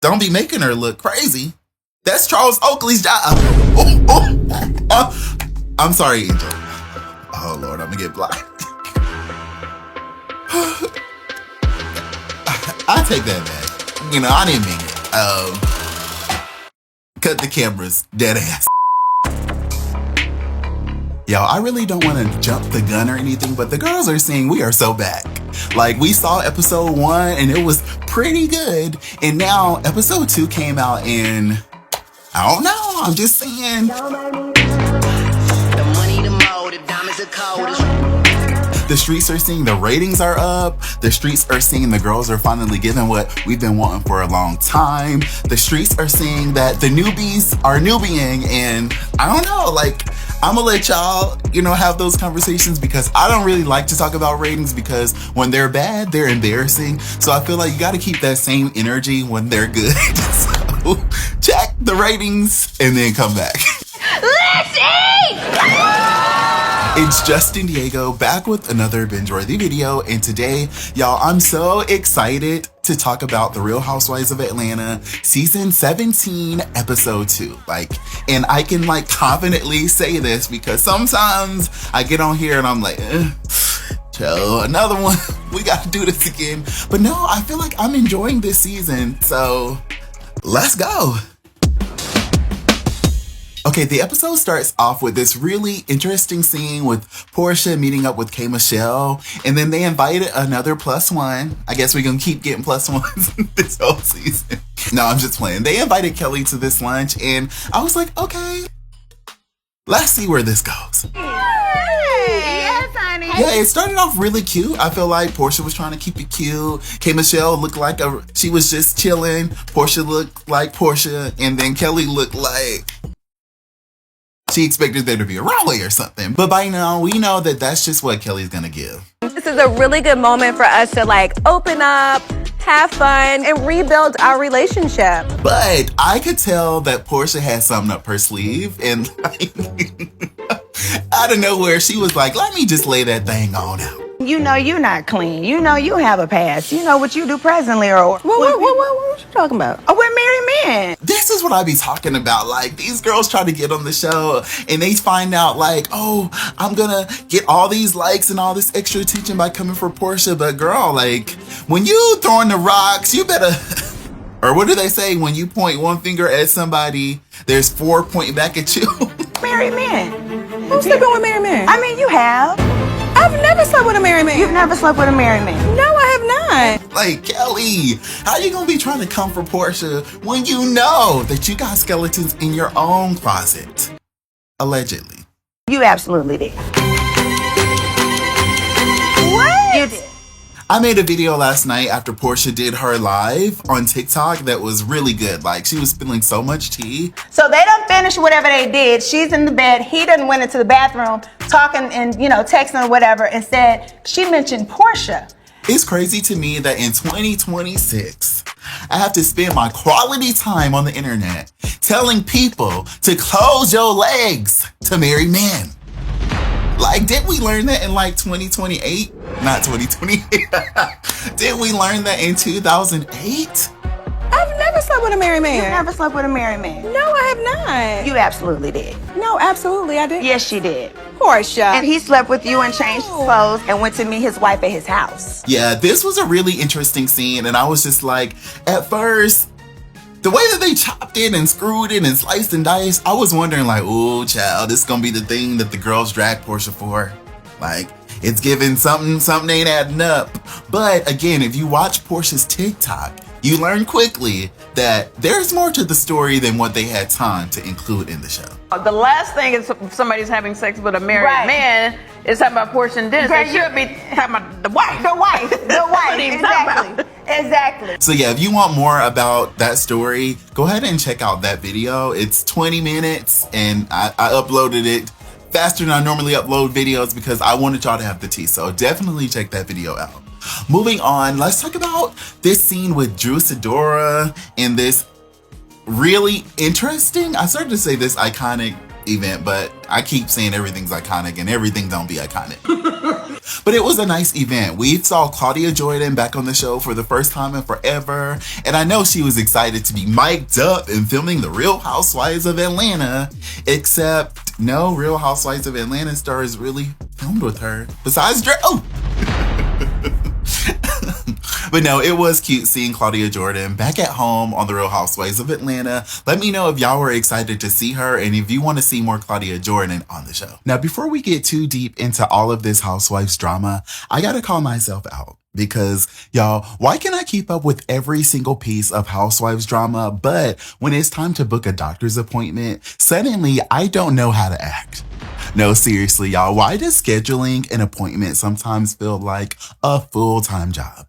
Don't be making her look crazy. That's Charles Oakley's job. I'm sorry, Angel. Oh, Lord, I'm gonna get blind. I take that back. You know, I didn't mean it. Cut the cameras. Dead ass. Yo, I really don't want to jump the gun or anything, but the girls are saying we are so back. Like, we saw episode 1 and it was pretty good. And now episode 2 came out and I don't know. I'm just saying. The money, the mo, the diamonds, the cold. The streets are seeing the ratings are up. The streets are seeing the girls are finally giving what we've been wanting for a long time. The streets are seeing that the newbies are newbieing, and I don't know, like, I'm gonna let y'all, you know, have those conversations because I don't really like to talk about ratings because when they're bad, they're embarrassing. So I feel like you gotta keep that same energy when they're good. So check the ratings and then come back. Let's eat! It's Justin Diego back with another binge-worthy video, and today, y'all, I'm so excited to talk about The Real Housewives of Atlanta season 17 episode 2. Like, and I can like confidently say this because sometimes I get on here and I'm like, so another one, we got to do this again. But no, I feel like I'm enjoying this season, so let's go. Okay, the episode starts off with this really interesting scene with Porsha meeting up with K. Michelle, and then they invited another +1. I guess we're gonna keep getting +1s this whole season. No, I'm just playing. They invited Kelli to this lunch, and I was like, okay, let's see where this goes. Yes, honey. Yeah, it started off really cute. I feel like Porsha was trying to keep it cute. K. Michelle looked like she was just chilling. Porsha looked like Porsha, and then Kelli looked like she expected there to be a RHOA or something. But by now, we know that that's just what Kelli's gonna give. This is a really good moment for us to like open up, have fun, and rebuild our relationship. But I could tell that Porsha had something up her sleeve, and like, out of nowhere, she was like, let me just lay that thing on out. You know you're not clean. You know you have a past. You know what you do presently or What you talking about? Oh, we're married men. This is what I be talking about. Like, these girls try to get on the show and they find out like, oh, I'm gonna get all these likes and all this extra attention by coming for Porsha. But girl, like, when you throwing the rocks, you better, or what do they say? When you point one finger at somebody, there's 4 pointing back at you. Married men. Who's sleeping with married men? I mean, you have. I've never slept with a married man. You've never slept with a married man. No, I have not. Like, Kelli, how you gonna be trying to come for Porsha when you know that you got skeletons in your own closet? Allegedly. You absolutely did. What? You did. I made a video last night after Porsha did her live on TikTok that was really good. Like, she was spilling so much tea. So they done finished whatever they did. She's in the bed. He done went into the bathroom talking and, you know, texting or whatever and said, she mentioned Porsha. It's crazy to me that in 2026, I have to spend my quality time on the internet telling people to close your legs to marry men. Like, did we learn that in like 2028? Not 2028. Did we learn that in 2008? I've never slept with a married man. You never slept with a married man. No, I have not. You absolutely did. No, absolutely, I didn't. Yes, she did. Porsha. And he slept with you and changed his clothes and went to meet his wife at his house. Yeah, this was a really interesting scene, and I was just like, at first, the way that they chopped it and screwed it and sliced and diced, I was wondering like, ooh, child, this is gonna be the thing that the girls drag Porsha for. Like, it's giving something ain't adding up. But again, if you watch Porsha's TikTok, you learn quickly that there's more to the story than what they had time to include in the show. The last thing is somebody's having sex with a married man is talking about Porsha and Dennis. They should be talking about the wife. The wife. The wife. Exactly. So yeah, if you want more about that story, go ahead and check out that video. It's 20 minutes and I uploaded it faster than I normally upload videos because I wanted y'all to have the tea. So definitely check that video out. Moving on, let's talk about this scene with Drew Sidora in this really interesting, I started to say this iconic event, but I keep saying everything's iconic and everything don't be iconic. But it was a nice event. We saw Claudia Jordan back on the show for the first time in forever. And I know she was excited to be mic'd up and filming the Real Housewives of Atlanta. Except no Real Housewives of Atlanta stars really filmed with her. Besides Dre. Oh! But no, it was cute seeing Claudia Jordan back at home on the Real Housewives of Atlanta. Let me know if y'all were excited to see her and if you want to see more Claudia Jordan on the show. Now, before we get too deep into all of this Housewives drama, I gotta call myself out. Because, y'all, why can I keep up with every single piece of Housewives drama, but when it's time to book a doctor's appointment, suddenly I don't know how to act? No, seriously, y'all, why does scheduling an appointment sometimes feel like a full-time job?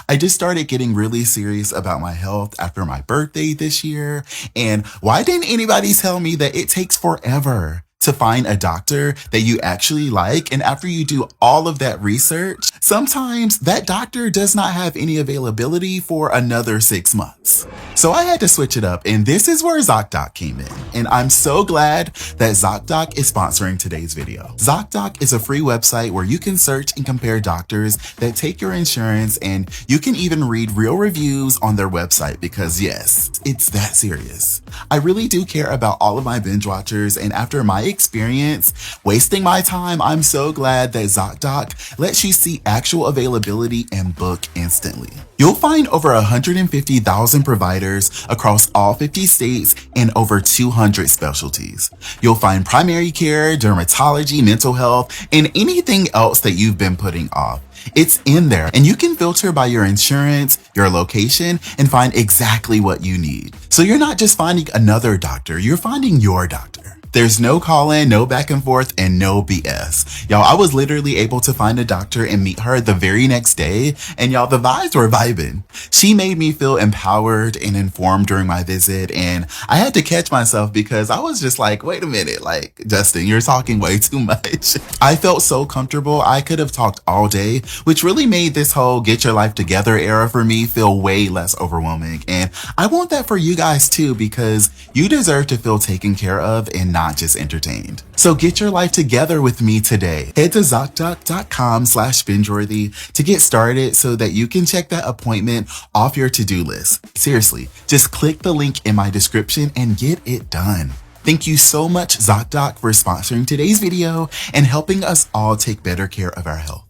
I just started getting really serious about my health after my birthday this year. And why didn't anybody tell me that it takes forever to find a doctor that you actually like? And after you do all of that research, sometimes that doctor does not have any availability for another 6 months. So I had to switch it up, and this is where ZocDoc came in. And I'm so glad that ZocDoc is sponsoring today's video. ZocDoc is a free website where you can search and compare doctors that take your insurance, and you can even read real reviews on their website because yes, it's that serious. I really do care about all of my binge watchers, and after my experience wasting my time, I'm so glad that ZocDoc lets you see actual availability and book instantly. You'll find over 150,000 providers across all 50 states and over 200 specialties. You'll find primary care, dermatology, mental health, and anything else that you've been putting off. It's in there, and you can filter by your insurance, your location, and find exactly what you need. So you're not just finding another doctor, you're finding your doctor. There's no call-in, no back and forth, and no BS. Y'all, I was literally able to find a doctor and meet her the very next day, and y'all, the vibes were vibing. She made me feel empowered and informed during my visit, and I had to catch myself because I was just like, wait a minute, like, Justin, you're talking way too much. I felt so comfortable, I could have talked all day, which really made this whole get your life together era for me feel way less overwhelming. And I want that for you guys too, because you deserve to feel taken care of and not just entertained. So get your life together with me today. Head to ZocDoc.com/bingeworthy to get started so that you can check that appointment off your to-do list. Seriously, just click the link in my description and get it done. Thank you so much, ZocDoc, for sponsoring today's video and helping us all take better care of our health.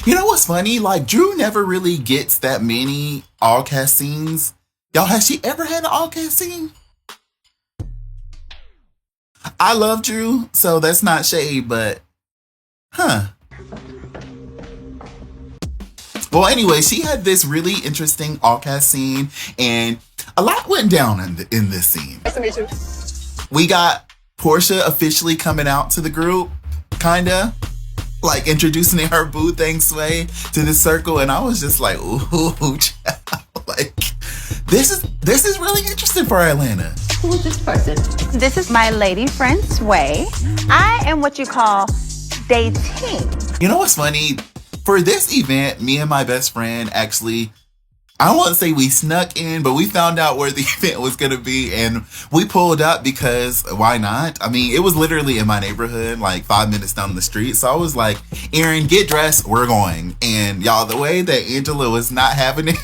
You know what's funny? Like, Drew never really gets that many all-cast scenes. Y'all, has she ever had an all-cast scene? I love Drew, so that's not shade, but Well, anyway, she had this really interesting all-cast scene, and a lot went down in this scene. Nice to meet you. We got Porsha officially coming out to the group, kinda. Like introducing her boo thing sway to the circle, and I was just like, ooh, child. Like, this is really interesting for Atlanta. Who is this person? This is my lady friend Sway. I am what you call dating. You know what's funny? For this event, me and my best friend actually, I don't want to say we snuck in, but we found out where the event was going to be, and we pulled up because why not? I mean, it was literally in my neighborhood, like 5 minutes down the street. So I was like, Aaron, get dressed, we're going. And y'all, the way that Angela was not having it,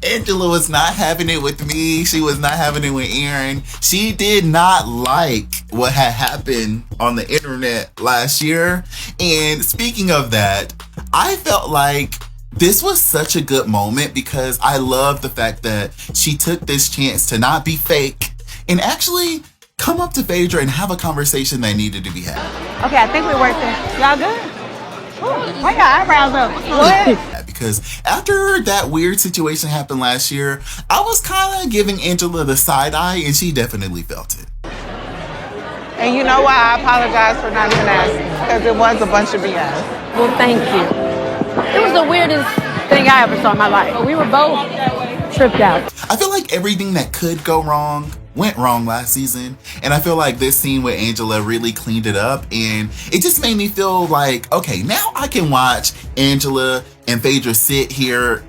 Angela was not having it with me. She was not having it with Aaron. She did not like what had happened on the internet last year. And speaking of that, I felt like this was such a good moment because I love the fact that she took this chance to not be fake and actually come up to Phaedra and have a conversation that needed to be had. Okay, I think we worked it. Y'all good? Ooh, why your eyebrows up? What? Because after that weird situation happened last year, I was kind of giving Angela the side eye, and she definitely felt it. And you know why? I apologize for not even asking. Because it was a bunch of BS. Well, thank you. It was the weirdest thing I ever saw in my life. We were both tripped out. I feel like everything that could go wrong went wrong last season. And I feel like this scene with Angela really cleaned it up. And it just made me feel like, okay, now I can watch Angela and Phaedra sit here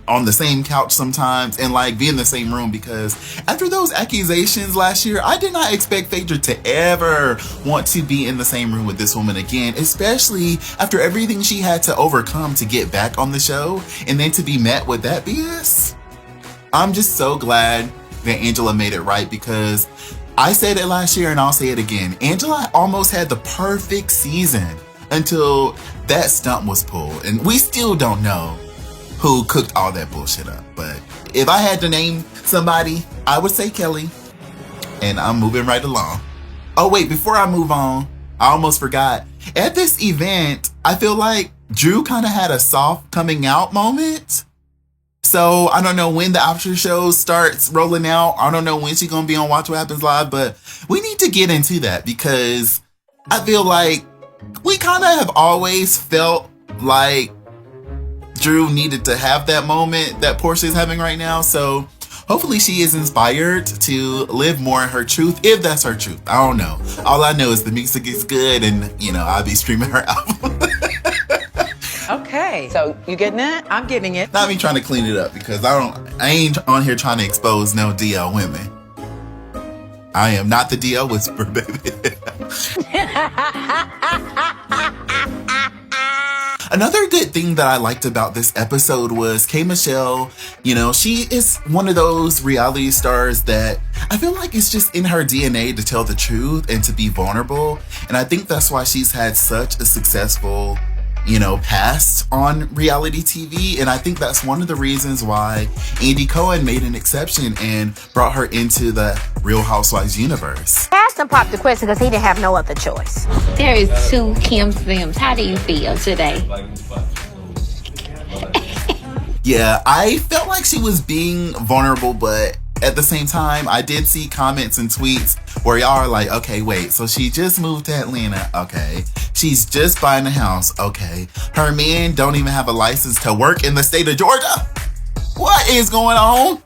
on the same couch sometimes and like be in the same room, because after those accusations last year, I did not expect Phaedra to ever want to be in the same room with this woman again, especially after everything she had to overcome to get back on the show and then to be met with that BS. I'm just so glad that Angela made it right, because I said it last year and I'll say it again. Angela almost had the perfect season until that stunt was pulled, and we still don't know who cooked all that bullshit up. But if I had to name somebody, I would say Kelli, and I'm moving right along. Oh wait, before I move on, I almost forgot. At this event, I feel like Drew kind of had a soft coming out moment. So I don't know when the after show starts rolling out. I don't know when she's gonna be on Watch What Happens Live, but we need to get into that, because I feel like we kind of have always felt like Drew needed to have that moment that Porsha is having right now. So hopefully she is inspired to live more in her truth, if that's her truth. I don't know. All I know is the music is good, and I'll be streaming her album. Okay, so you getting it? I'm getting it. Not me trying to clean it up, because I ain't on here trying to expose no DL women. I am not the DL whisperer, baby. Another good thing that I liked about this episode was K. Michelle. She is one of those reality stars that I feel like it's just in her DNA to tell the truth and to be vulnerable. And I think that's why she's had such a successful past on reality TV. And I think that's one of the reasons why Andy Cohen made an exception and brought her into the Real Housewives universe. Ashton popped the question because he didn't have no other choice. There is two Kim Sims. How do you feel today? Yeah, I felt like she was being vulnerable, but at the same time, I did see comments and tweets where y'all are like, okay, wait, so she just moved to Atlanta. Okay. She's just buying a house. Okay. Her man don't even have a license to work in the state of Georgia. What is going on?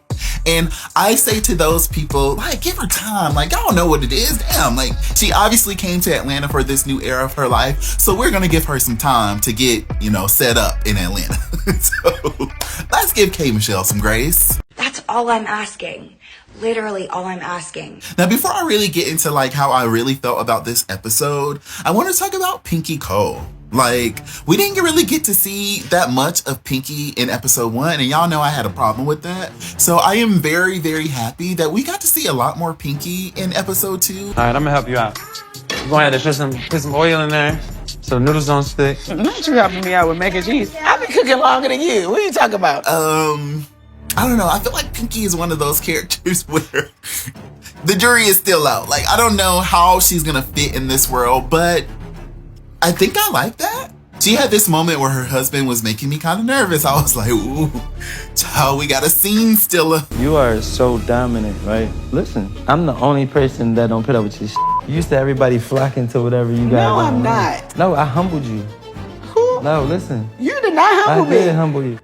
And I say to those people, like, give her time. Like, y'all know what it is. Damn, like, she obviously came to Atlanta for this new era of her life. So we're going to give her some time to get, set up in Atlanta. So let's give K. Michelle some grace. That's all I'm asking. Literally all I'm asking. Now, before I really get into like how I really felt about this episode, I want to talk about Pinky Cole. Like, we didn't really get to see that much of Pinky in episode 1, and y'all know I had a problem with that. So I am very, very happy that we got to see a lot more Pinky in episode 2. All right, I'm gonna help you out. You're gonna have to put some oil in there so the noodles don't stick. Not you helping me out with mac and cheese. I've been cooking longer than you. What are you talking about? I don't know. I feel like Pinky is one of those characters where the jury is still out. Like, I don't know how she's gonna fit in this world, but I think I like that. She had this moment where her husband was making me kind of nervous. I was like, ooh, child, we got a scene stiller. You are so dominant, right? Listen, I'm the only person that don't put up with your shit. You used to everybody flocking to whatever you got. No, I'm not. No, I humbled you. Who? No, listen. You did not humble me. I did humble you.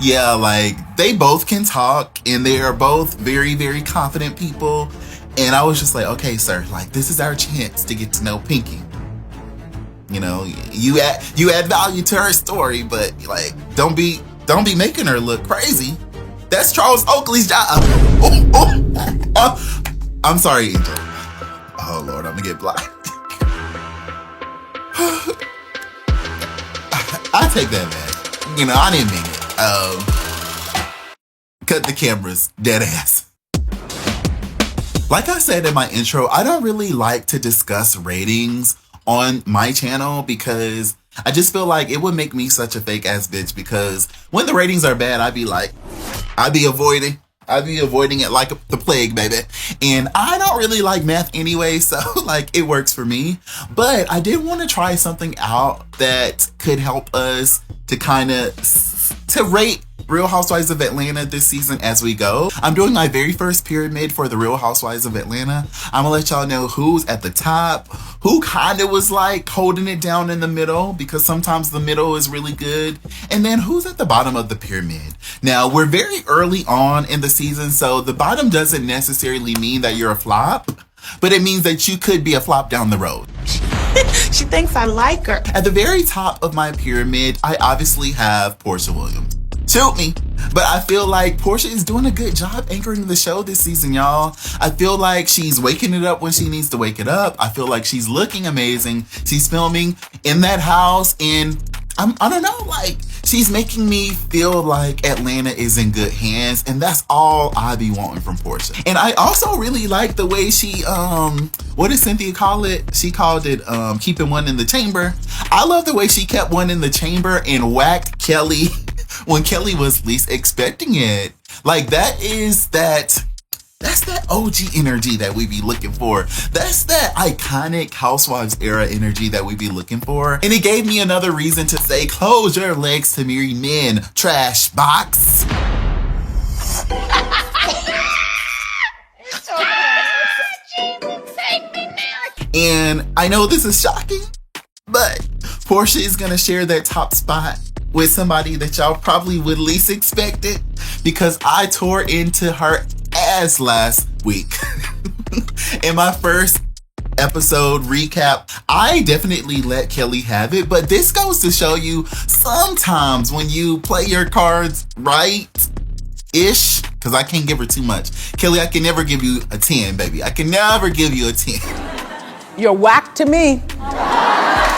Yeah, like, they both can talk, and they are both very, very confident people. And I was just like, okay, sir, like, this is our chance to get to know Pinky. You add value to her story, but like, don't be making her look crazy. That's Charles Oakley's job. I'm sorry, Angel. Oh Lord, I'm gonna get blocked. I take that back. I didn't mean it. Cut the cameras, dead ass. Like I said in my intro, I don't really like to discuss ratings on my channel because I just feel like it would make me such a fake ass bitch, because when the ratings are bad, I'd be avoiding it like the plague, baby. And I don't really like math anyway, so like it works for me. But I did want to try something out that could help us to kind of to rate Real Housewives of Atlanta this season as we go. I'm doing my very first pyramid for the Real Housewives of Atlanta. I'm gonna let y'all know who's at the top, who kind of was like holding it down in the middle, because sometimes the middle is really good, and then who's at the bottom of the pyramid. Now, we're very early on in the season, so the bottom doesn't necessarily mean that you're a flop, but it means that you could be a flop down the road. She thinks I like her. At the very top of my pyramid, I obviously have Porsha Williams. Shoot me. But I feel like Porsha is doing a good job anchoring the show this season, y'all. I feel like she's waking it up when she needs to wake it up. I feel like she's looking amazing. She's filming in that house, and I don't know, like, she's making me feel like Atlanta is in good hands, and that's all I be wanting from Porsha. And I also really like the way she, what did Cynthia call it? She called it keeping one in the chamber. I love the way she kept one in the chamber and whacked Kelli when Kelli was least expecting it. Like, that's that OG energy that we be looking for. That's that iconic Housewives era energy that we be looking for. And it gave me another reason to say, close your legs to marry men, trash box. And I know this is shocking, but Porsha is gonna share that top spot with somebody that y'all probably would least expect it, because I tore into her ass last week. In my first episode recap, I definitely let Kelli have it, but this goes to show you sometimes when you play your cards right-ish, because I can't give her too much. Kelli, I can never give you a 10, baby. I can never give you a 10. You're whack to me.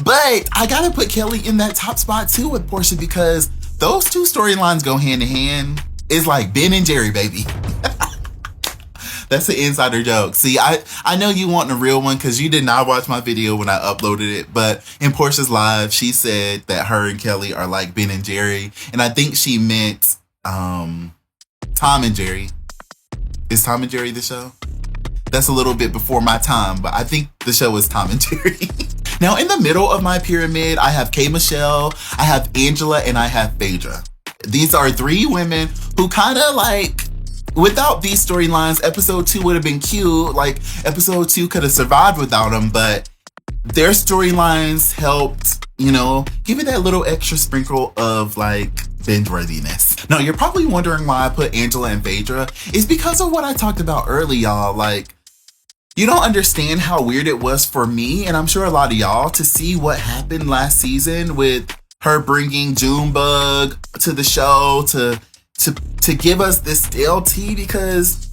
But I gotta put Kelli in that top spot too with Porsha, because those two storylines go hand in hand. It's like Ben and Jerry, baby. That's an insider joke. See, I know you want a real one because you did not watch my video when I uploaded it, but in Porsha's live, she said that her and Kelli are like Ben and Jerry, and I think she meant Tom and Jerry. Is Tom and Jerry the show? That's a little bit before my time, but I think the show is Tom and Jerry. Now, in the middle of my pyramid, I have K. Michelle, I have Angela, and I have Phaedra. These are three women who kind of like, without these storylines, episode 2 would have been cute. Like, episode 2 could have survived without them, but their storylines helped, you know, give it that little extra sprinkle of like binge-worthiness. Now, you're probably wondering why I put Angela and Phaedra. It's because of what I talked about early, y'all. Like, you don't understand how weird it was for me, and I'm sure a lot of y'all, to see what happened last season with her bringing Junebug to the show to give us this stale tea, because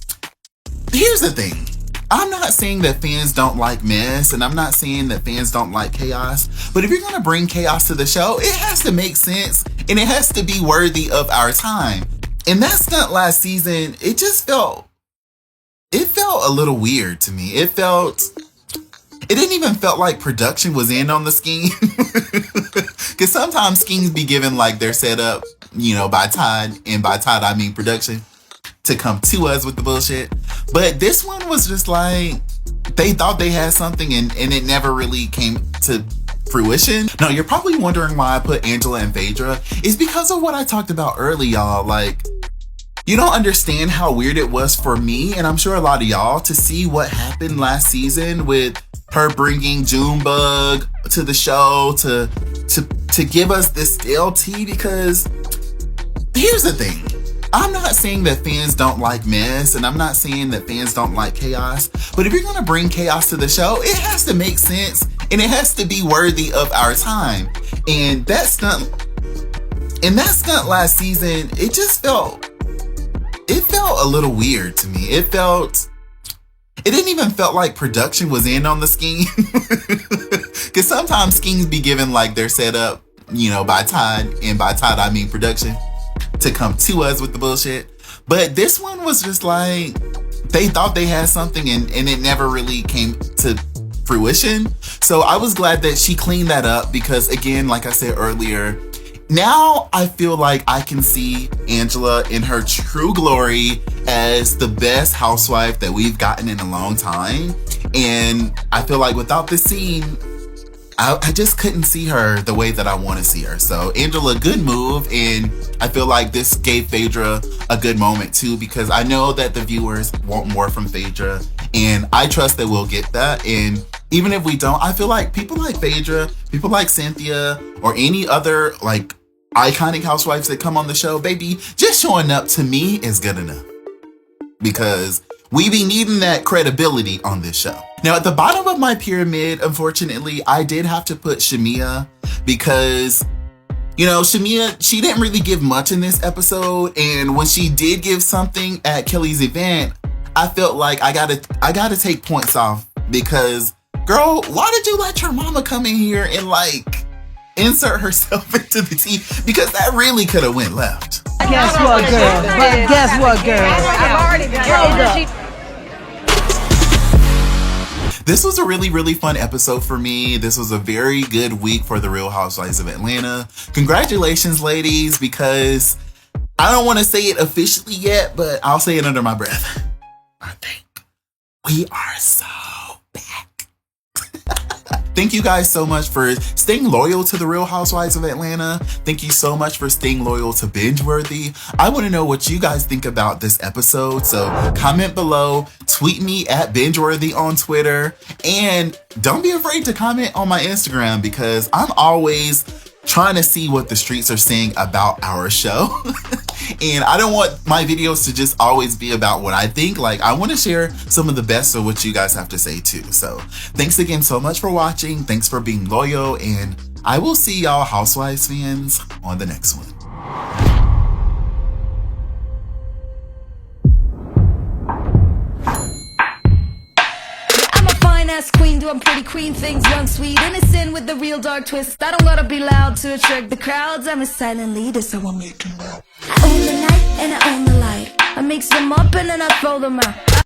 here's the thing. I'm not saying that fans don't like mess, and I'm not saying that fans don't like chaos, but if you're going to bring chaos to the show, it has to make sense, and it has to be worthy of our time. And that stunt last season, it felt a little weird to me. It didn't even felt like production was in on the scheme. Because sometimes schemes be given like they're set up, you know, by Todd, and by Todd I mean production, to come to us with the bullshit. But this one was just like, they thought they had something and it never really came to fruition. Now, you're probably wondering why I put Angela and Phaedra. It's because of what I talked about early, y'all. Like, you don't understand how weird it was for me, and I'm sure a lot of y'all, to see what happened last season with her bringing Junebug to the show to give us this stale tea, because here's the thing. I'm not saying that fans don't like mess, and I'm not saying that fans don't like chaos, but if you're going to bring chaos to the show, it has to make sense, and it has to be worthy of our time. And that stunt last season, it felt a little weird to me. It didn't even felt like production was in on the scheme. Because sometimes schemes be given like they're set up, you know, by Todd, and by Todd I mean production, to come to us with the bullshit. But this one was just like, they thought they had something and it never really came to fruition. So I was glad that she cleaned that up, because again, like I said earlier, now I feel like I can see Angela in her true glory as the best housewife that we've gotten in a long time. And I feel like without this scene, I just couldn't see her the way that I want to see her. So Angela, good move. And I feel like this gave Phaedra a good moment too, because I know that the viewers want more from Phaedra, and I trust that we'll get that. And even if we don't, I feel like people like Phaedra, people like Cynthia, or any other like iconic housewives that come on the show, baby, just showing up to me is good enough, because we be needing that credibility on this show. Now, at the bottom of my pyramid, unfortunately, I did have to put Shamea, because, you know, Shamea, she didn't really give much in this episode. And when she did give something at Kelly's event, I felt like I gotta take points off, because, girl, why did you let your mama come in here and like insert herself into the tea? Because that really could have went left. Guess what, girl? But guess what, girl? I've already been This was a really, really fun episode for me. This was a very good week for the Real Housewives of Atlanta. Congratulations, ladies, because I don't want to say it officially yet, but I'll say it under my breath. I think we are so back. Thank you guys so much for staying loyal to the Real Housewives of Atlanta. Thank you so much for staying loyal to Bingeworthy. I want to know what you guys think about this episode. So comment below, tweet me at Bingeworthy on Twitter, and don't be afraid to comment on my Instagram, because I'm always trying to see what the streets are saying about our show. And I don't want my videos to just always be about what I think. Like, I want to share some of the best of what you guys have to say too. So thanks again so much for watching. Thanks for being loyal. And I will see y'all Housewives fans on the next one. Queen doing pretty queen things, young, sweet, innocent with the real dark twist. I don't gotta be loud to attract the crowds. I'm a silent leader, so I'm making loud. I own the night and I own the light. I mix them up and then I throw them out.